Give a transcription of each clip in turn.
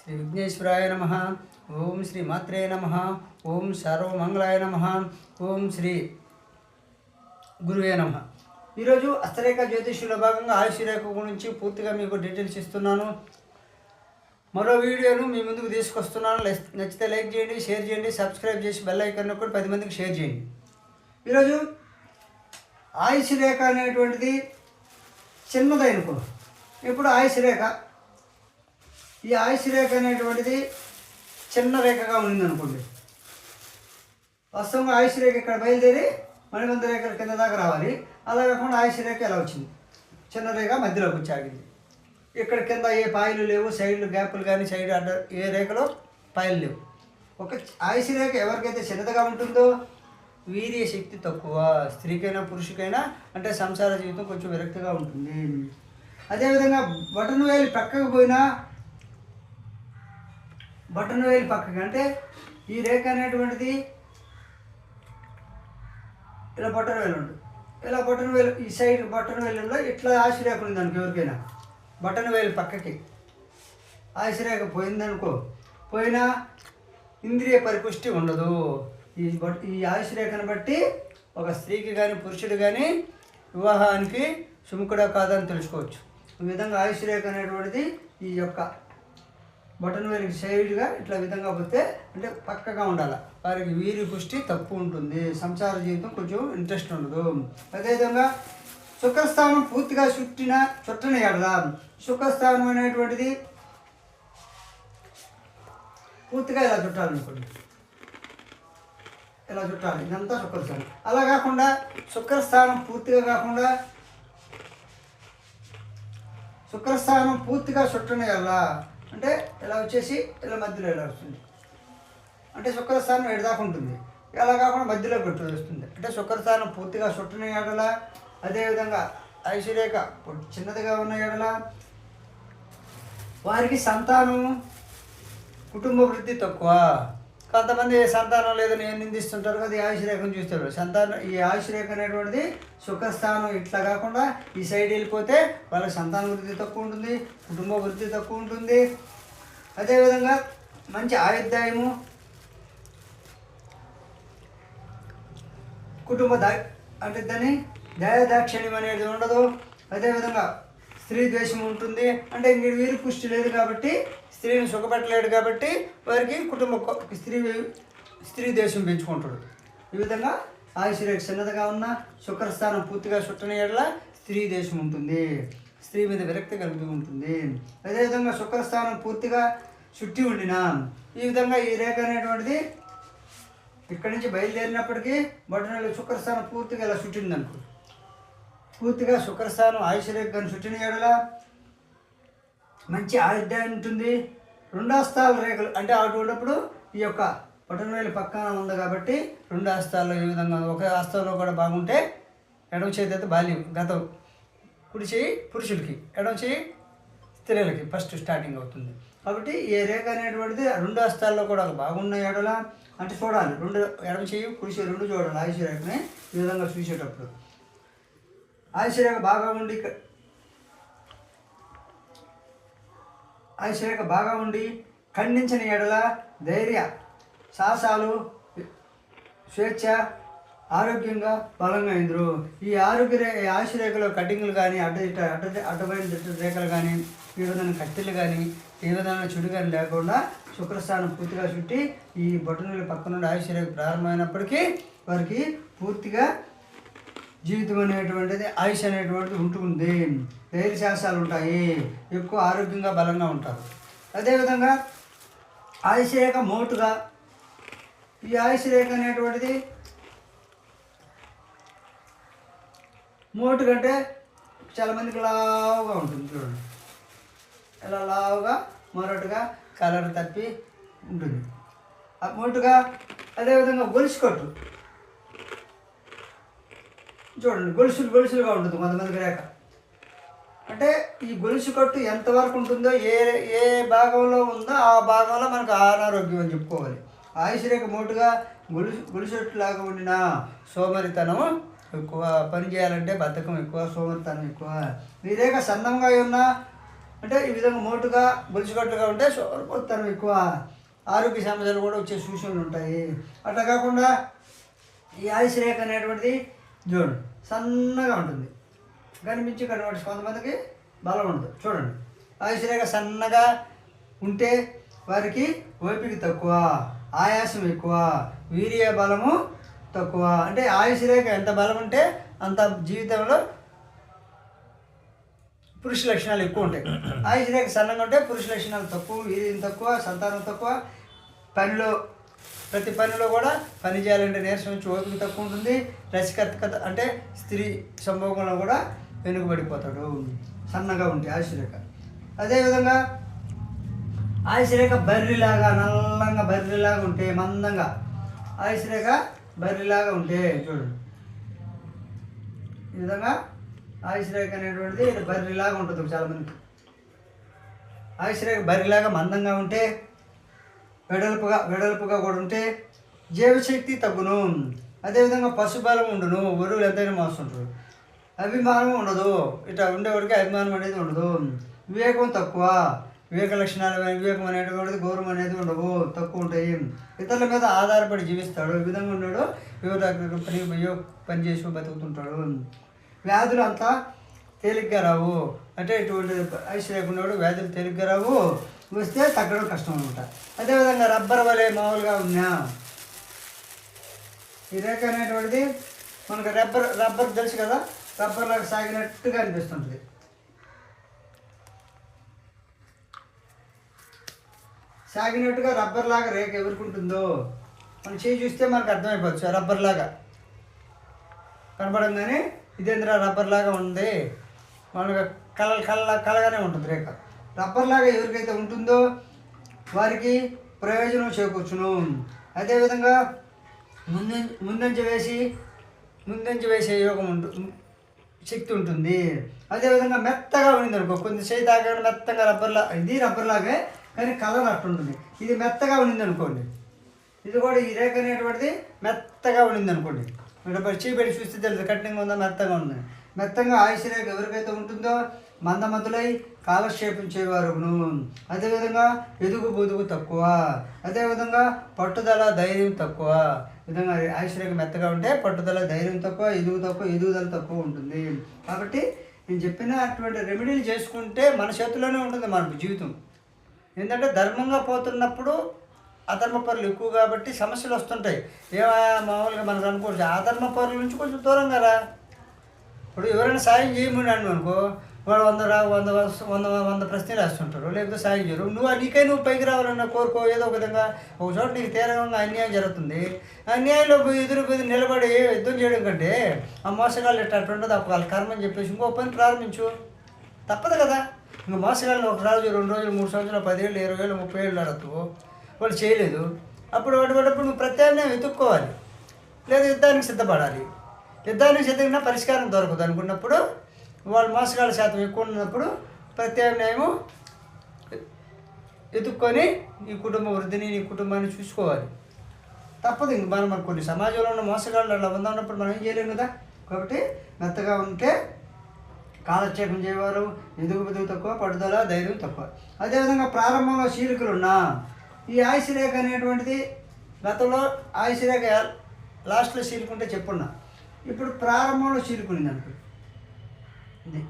శ్రీ విఘ్నేశ్వరాయ నమః. ఓం శ్రీ మాత్రే నమః. ఓం సర్వమంగళాయ నమః. ఓం శ్రీ గురువే నమః. ఈరోజు హస్తరేఖ జ్యోతిష్యుల భాగంగా ఆయుష్ రేఖ గురించి పూర్తిగా మీకు డీటెయిల్స్ ఇస్తున్నాను. మరో వీడియోను మీ ముందుకు తీసుకొస్తున్నాను. నచ్చితే లైక్ చేయండి, షేర్ చేయండి, సబ్స్క్రైబ్ చేసి బెల్ ఐకాన్ కూడా 10 మందికి షేర్ చేయండి. ఈరోజు ఆయుష్ రేఖ అనేటువంటిది చిన్నదైనకో. ఇప్పుడు ఆయుష్ రేఖ, ఈ ఆయుష్ రేఖ అనేటువంటిది చిన్న రేఖగా ఉందనుకోండి. వాస్తవంగా ఆయుష్ రేఖ ఇక్కడ బయలుదేరి మణిబంధ రేఖల కింద దాకా రావాలి. అలా కాకుండా ఆయుష్ రేఖ ఎలా వచ్చింది? చిన్న రేఖ మధ్యలోకి వచ్చి ఆగింది. ఇక్కడ కింద ఏ పాయలు లేవు, సైడ్లు గ్యాపులు కానీ సైడ్ అడ్డ ఏ రేఖలో పాయలు లేవు. ఒక ఆయుష్ రేఖ ఎవరికైతే చిన్నదిగా ఉంటుందో వీర్య శక్తి తక్కువ, స్త్రీకైనా పురుషుకైనా, అంటే సంసార జీవితం కొంచెం విరక్తిగా ఉంటుంది. అదేవిధంగా బటన్ వేలు పక్కకు పోయినా, బటన్ వేలు పక్కకి అంటే ఈ రేఖ అనేటువంటిది ఇలా బటన్ వేలు ఉంటుంది. ఇలా బటన్ వేలు ఈ సైడ్ బటన్ వేలులో ఇట్లా ఆయుష్ రేఖ ఉంది అనుకో. ఎవరికైనా బటన్ వేలు పక్కకి ఆయుష్ రేఖ పోయిందనుకో, పోయినా ఇంద్రియ పరిపుష్టి ఉండదు. ఈ ఆయుష్ రేఖను బట్టి ఒక స్త్రీకి కానీ పురుషుడు కానీ వివాహానికి సుముఖుడా కాదని తెలుసుకోవచ్చు. ఈ విధంగా ఆయుష్ రేఖ అనేటువంటిది ఈ యొక్క బటన్ వేలికి సైడ్గా ఇట్లా విధంగా పోతే అంటే పక్కగా ఉండాలి. వారికి వీరి పుష్టి తక్కువ ఉంటుంది, సంసార జీవితం కొంచెం ఇంట్రెస్ట్ ఉండదు. అదేవిధంగా శుక్రస్థానం పూర్తిగా చుట్టని ఎడలా. శుక్రస్థానం అనేటువంటిది పూర్తిగా ఇలా చుట్టాలనుకోండి, ఇలా చుట్టాలి. ఇదంతా శుక్రస్థానం. అలా కాకుండా శుక్రస్థానం పూర్తిగా కాకుండా శుక్రస్థానం పూర్తిగా చుట్టని ఎడలా అంటే ఇలా వచ్చేసి ఇలా మధ్యలో ఇలా వస్తుంది. అంటే శుక్రస్థానం ఎడదాకా ఉంటుంది. ఇలా కాకుండా మధ్యలో పెట్టి వస్తుంది. అంటే శుక్రస్థానం పూర్తిగా చుట్టని ఎడల. అదేవిధంగా ఆయుష్ రేఖ చిన్నదిగా ఉన్న ఎడల వారికి సంతానం కుటుంబ వృద్ధి తక్కువ. కొంతమంది సంతానం లేదని నిందిస్తుంటారు కదా, ఈ ఆయుష్ రేఖను చూస్తారు. ఈ ఆయుష్ రేఖ అనేటువంటిది శుక్రస్థానం ఇట్లా కాకుండా ఈ సైడ్ వెళ్ళిపోతే వాళ్ళకి సంతాన వృద్ధి తక్కువ ఉంటుంది, కుటుంబ వృద్ధి తక్కువ ఉంటుంది. అదేవిధంగా మంచి ఆయుర్దాయము, కుటుంబ అంటే దాన్ని దయాదాక్షిణ్యం అనేది ఉండదు. అదేవిధంగా స్త్రీ ద్వేషం ఉంటుంది. అంటే ఇంక వీరి పుష్టి లేదు కాబట్టి, స్త్రీని సుఖపెట్టలేడు కాబట్టి వారికి స్త్రీ ద్వేషం పెంచుకుంటాడు. ఈ విధంగా ఆయుష్ రేఖ చిన్నదిగా ఉన్న శుక్రస్థానం పూర్తిగా చుట్టని ఎడల స్త్రీ ద్వేషం ఉంటుంది, స్త్రీ మీద విరక్తి కలిగి ఉంటుంది. అదేవిధంగా శుక్రస్థానం పూర్తిగా చుట్టి ఉండిన ఈ విధంగా ఈ రేఖ అనేటువంటిది ఇక్కడి నుంచి బయలుదేరినప్పటికీ బొటనవేలు శుక్రస్థానం పూర్తిగా ఇలా చుట్టింది అనుకో. పూర్తిగా శుక్రస్థానం ఆయుష్ రేఖ కానీ చుట్టిన ఎడల మంచి ఆయుర్దాయం ఉంటుంది. రెండు హస్తాల రేఖలు అంటే అటువంటిప్పుడు ఈ యొక్క బొటనవేలు పక్కన ఉంది కాబట్టి రెండు హస్తాల్లో ఈ విధంగా ఒక హస్తంలో కూడా బాగుంటే ఎడమ చేతి అయితే బాల్యం గతం, కుడి చేయి పురుషులకి, ఎడమ చేయి స్త్రీలకి ఫస్ట్ స్టార్టింగ్ అవుతుంది. కాబట్టి ఈ రేఖ అనేటువంటిది రెండు హస్తాల్లో కూడా బాగున్న ఎడల అంటే చూడాలి. రెండు ఎడమ చేయి కుడి చేయి రెండు చూడాలి ఆయుష్ రేఖని. ఈ విధంగా చూసేటప్పుడు ఆయుష్ రేఖ బాగా ఉండి ఆయుష్ రేఖ బాగా ఉండి ఖండించిన ఎడల ధైర్య సాహసాలు, స్వేచ్ఛ, ఆరోగ్యంగా బలంగా ఇందురు. ఈ ఆయుష్ రేఖలో కటింగ్లు కానీ అడ్డమైన రేఖలు కానీ ఈ విధమైన కత్తిలు కానీ ఏ విధమైన చుడు కానీ లేకుండా శుక్రస్థానం పూర్తిగా చుట్టి ఈ బొటనవేలు పక్క నుండి ఆయుష్ రేఖ ప్రారంభమైనప్పటికీ వారికి పూర్తిగా జీవితం అనేటువంటిది ఆయుష్ అనేటువంటిది ఉంటుంది. ధైర్య సాహసాలు ఉంటాయి, ఎక్కువ ఆరోగ్యంగా బలంగా ఉంటారు. అదేవిధంగా ఆయుష్ రేఖ మోటుగా, ఈ ఆయుష్ రేఖ అనేటువంటిది మోటు కంటే చాలామందికి లావుగా ఉంటుంది. చూడండి ఇలా లావుగా మొరటుగా కలర్ తప్పి ఉంటుంది మోటుగా. అదేవిధంగా గొలుసు కట్టు చూడండి, గొలుసులుగా ఉంటుంది కొంతమందికి రేఖ. అంటే ఈ గొలుసు కట్టు ఎంతవరకు ఉంటుందో ఏ భాగంలో ఉందో ఆ భాగంలో మనకు అనారోగ్యం అని చెప్పుకోవాలి. ఆయుష్ రేఖ మోటుగా గొలుసులాగా ఉండిన సోమరితనం ఎక్కువ, పని చేయాలంటే బద్ధకం ఎక్కువ, సోమరితనం ఎక్కువ. ఈ రేఖ సన్నంగా ఉన్న అంటే ఈ విధంగా మోటుగా బొలుచుకట్టుగా ఉంటే సోమరిపోతనం ఎక్కువ, ఆరోగ్య సమస్యలు కూడా వచ్చే సూచనలు ఉంటాయి. అట్లా కాకుండా ఈ ఆయుష్ రేఖ అనేటువంటిది చూడండి సన్నగా ఉంటుంది, కనిపించి కనబడి కొంతమందికి బలం ఉండదు. చూడండి ఆయుష్ రేఖ సన్నగా ఉంటే వారికి ఓపిక తక్కువ, ఆయాసం ఎక్కువ, వీర్య బలము తక్కువ. అంటే ఆయుష్ రేఖ ఎంత బలం ఉంటే అంత జీవితంలో పురుష లక్షణాలు ఎక్కువ ఉంటాయి. ఆయుష్ రేఖ సన్నగా ఉంటే పురుష లక్షణాలు తక్కువ, వీర్యం తక్కువ, సంతానం తక్కువ, ప్రతి పనిలో కూడా పని చేయాలంటే నీరసం వచ్చి ఓపిక తక్కువ ఉంటుంది. రసికత అంటే స్త్రీ సంభోగంలో కూడా వెనుకబడిపోతాడు సన్నగా ఉంటే ఆయుష్ రేఖ. అదేవిధంగా ఆయుష్ రేఖ బర్రిలాగా నల్లంగా బర్రిలాగా ఉంటే మందంగా, ఆయుష్ రేఖ బర్రిలాగా ఉంటే చూడండి ఈ విధంగా ఆయుష్ రేఖ అనేటువంటిది బర్రిలాగా ఉంటుంది. చాలామందికి ఆయుష్ రేఖ బర్రిలాగా మందంగా ఉంటే, వెడల్పుగా కూడా ఉంటే జీవశక్తి తగ్గును. అదేవిధంగా పశుబలం ఉండును, ఒరువులు ఎంతైనా మోస్తుంటారు. అభిమానం ఉండదు, ఇట్లా ఉండేవాడికి అభిమానం అనేది ఉండదు. వివేకం తక్కువ, వివేకం అనేటువంటిది గౌరవం అనేది ఉండవు, తక్కువ ఉంటాయి. ఇతరుల మీద ఆధారపడి జీవిస్తాడు. ఈ విధంగా ఉన్నాడు పని చేసి బతుకుతుంటాడు. వ్యాధులు అంతా తేలిగ్గా రావు, అంటే ఇటువంటి ఆయుష్ లేకున్నాడు వ్యాధులు తేలిగ్గా రావు, వస్తే తగ్గడం కష్టం అనమాట. అదేవిధంగా రబ్బర్ వలె మామూలుగా ఉన్నా ఈ రేఖ అనేటువంటిది మనకు రబ్బర్ తెలుసు కదా, రబ్బర్ లాగా సాగినట్టుగా అనిపిస్తుంటుంది. సాగినట్టుగా రబ్బర్ లాగా రేఖ ఎవరుకుంటుందో మనం చేయి చూస్తే మనకు అర్థమైపోవచ్చు. రబ్బర్ లాగా కనపడంగానే ఇదేంద్ర రబ్బర్ లాగా ఉంది, మనకు కలగానే ఉంటుంది రేఖ. రబ్బర్ లాగా ఎవరికైతే ఉంటుందో వారికి ప్రయోజనం చేకూర్చును. అదేవిధంగా ముందంజ వేసే యోగం శక్తి ఉంటుంది. అదేవిధంగా మెత్తగా ఉండింది అనుకో, కొంచెం చేయి తాగడం మెత్తగా ఇది రబ్బర్లాగే కానీ కలర్ అట్టుంటుంది. ఇది మెత్తగా ఉండింది అనుకోండి, ఇది కూడా ఈ రేఖ అనేటువంటిది మెత్తగా ఉండింది అనుకోండి, ఇక్కడ చీపెట్టి చూస్తే తెలుసు కఠినంగా ఉందా మెత్తగా ఉంది. మెత్తగా ఆయుష్ రేఖ ఎవరికైతే ఉంటుందో మందమతులై కాలక్షేపించేవారును. అదేవిధంగా బొదుగు తక్కువ, అదేవిధంగా పట్టుదల ధైర్యం తక్కువ. విధంగా ఆయుష్ రేఖ మెత్తగా ఉంటే పట్టుదల ధైర్యం తక్కువ, ఎదుగుదల తక్కువ ఉంటుంది. కాబట్టి నేను చెప్పినటువంటి రెమెడీలు చేసుకుంటే మన చేతిలోనే ఉంటుంది మనకు జీవితం. ఎందుకంటే ధర్మంగా పోతున్నప్పుడు అధర్మ పనులు ఎక్కువ కాబట్టి సమస్యలు వస్తుంటాయి. మామూలుగా మనకు అనుకోవచ్చు అధర్మ పనుల నుంచి కొంచెం దూరంగా రా. ఇప్పుడు ఎవరైనా సాయం చేయమన్నాను అనుకో, వాడు 100 ప్రశ్నలు వేస్తుంటారు, లేకపోతే సాయం చేయరు. నువ్వు పైకి రావాలన్న కోరుకో. ఏదో ఒక విధంగా ఒక చోట నీకు తీవ్రంగా అన్యాయం జరుగుతుంది. అన్యాయంలో ఎదురు నిలబడి యుద్ధం చేయడం కంటే ఆ మోసగాళ్ళు ఎట్లా ఉండదు, వాళ్ళ కర్మని చెప్పేసి ఇంకో పని ప్రారంభించు. తప్పదు కదా. ఇంకా మోసగాళ్ళని 1 రోజు 2 రోజులు 3 సంవత్సరాలు 10 ఏళ్ళు 20 ఏళ్ళు 30 ఏళ్ళు అడగదు, వాళ్ళు చేయలేదు. అప్పుడు నువ్వు ప్రత్యామ్నాయం వెతుక్కోవాలి, లేదా యుద్ధానికి సిద్ధపడాలి. యుద్ధానికి సిద్ధంగా పరిష్కారం దొరకదు అనుకున్నప్పుడు, వాళ్ళు మోసగాళ్ళ శాతం ఎక్కువ ఉన్నప్పుడు ప్రత్యామ్నాయము ఎత్తుక్కొని నీ కుటుంబ వృద్ధిని నీ కుటుంబాన్ని చూసుకోవాలి. తప్పదు. ఇంక మనం కొన్ని సమాజంలో ఉన్న మోసగాళ్ళు అలా ఉన్నప్పుడు మనం ఏం చేయలేము కదా. కాబట్టి మెత్తగా ఉంటే కాలక్షేపం చేయవారు, బుదుగు తక్కువ, పట్టుదల ధైర్యం తక్కువ. అదేవిధంగా ప్రారంభంలో చీలికలున్నా ఈ ఆయుష్ రేఖ అనేటువంటిది గతంలో ఆయుష్ రేఖ లాస్ట్లో చీలుకుంటే చెప్పున్నా, ఇప్పుడు ప్రారంభంలో చీలుకునింది అనుకో. ఇది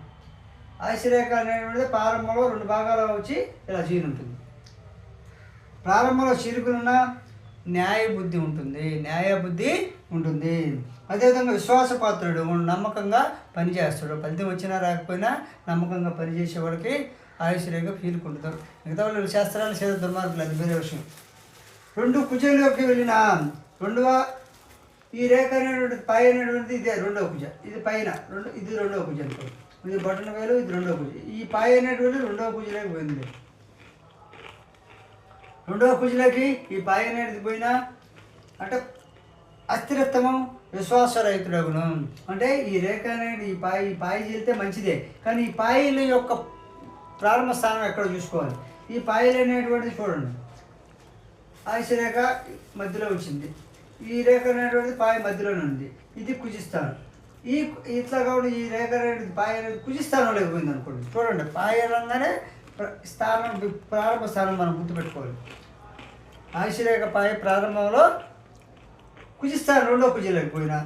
ఆయుష్ రేఖ అనేటువంటిది ప్రారంభంలో 2 భాగాలు వచ్చి ఇలా చీలు ఉంటుంది. ప్రారంభంలో చీలుకున్న న్యాయ బుద్ధి ఉంటుంది. అదేవిధంగా విశ్వాసపాత్రుడు, నమ్మకంగా పనిచేస్తాడు. ఫలితం వచ్చినా రాకపోయినా నమ్మకంగా పనిచేసేవాడికి ఆయుష్ రేఖ పీలుకుంటుంది. మిగతా వాళ్ళు శాస్త్రాలు చేత దుర్మార్గులు, అది వేరే విషయం. 2 కుజంలోకి వెళ్ళిన ఈ రేఖ అనేటువంటి పై అనేటువంటిది ఇదే 2వ కుజ, ఇది పైన ఇది 2వ కుజ అనుకో, ఇది బొటన వేలు, ఇది 2వ కుజ. ఈ పై అనేటువంటి 2వ కుజలోకి పోయింది. 2వ కుజలోకి ఈ పై అనేది పోయినా అంటే అస్థిరత్వము, విశ్వాసరహితుడగును. అంటే ఈ రేఖ అనేది ఈ పాయి చేస్తే మంచిదే, కానీ ఈ పాయిల యొక్క ప్రారంభ స్థానం ఎక్కడ చూసుకోవాలి. ఈ పాయిలు అనేటువంటిది చూడండి, ఆయుష్ రేఖ మధ్యలో వచ్చింది, ఈ రేఖ అనేటువంటిది పాయ మధ్యలోనే ఉంది, ఇది కుజిస్తాను. ఇట్లా కాబట్టి ఈ రేఖ అనేది పాయ అనేది కుజిస్తాను లేకపోయింది అనుకోండి. చూడండి పాయ రంగానే ప్రారంభ స్థానం మనం గుర్తుపెట్టుకోవాలి. ఆయుషరేఖ ప్రారంభంలో కుజిస్థానం రెండో కుజిలోకి పోయినా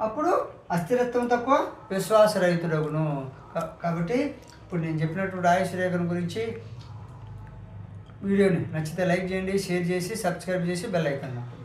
అప్పుడు అస్థిరత్వం తక్కువ, విశ్వాసరహితుడగును. కాబట్టి ఇప్పుడు నేను చెప్పినటువంటి ఆయుషరేఖను గురించి వీడియోని నచ్చితే లైక్ చేయండి, షేర్ చేసి సబ్స్క్రైబ్ చేసి బెల్ ఐకాన్ నొక్కండి.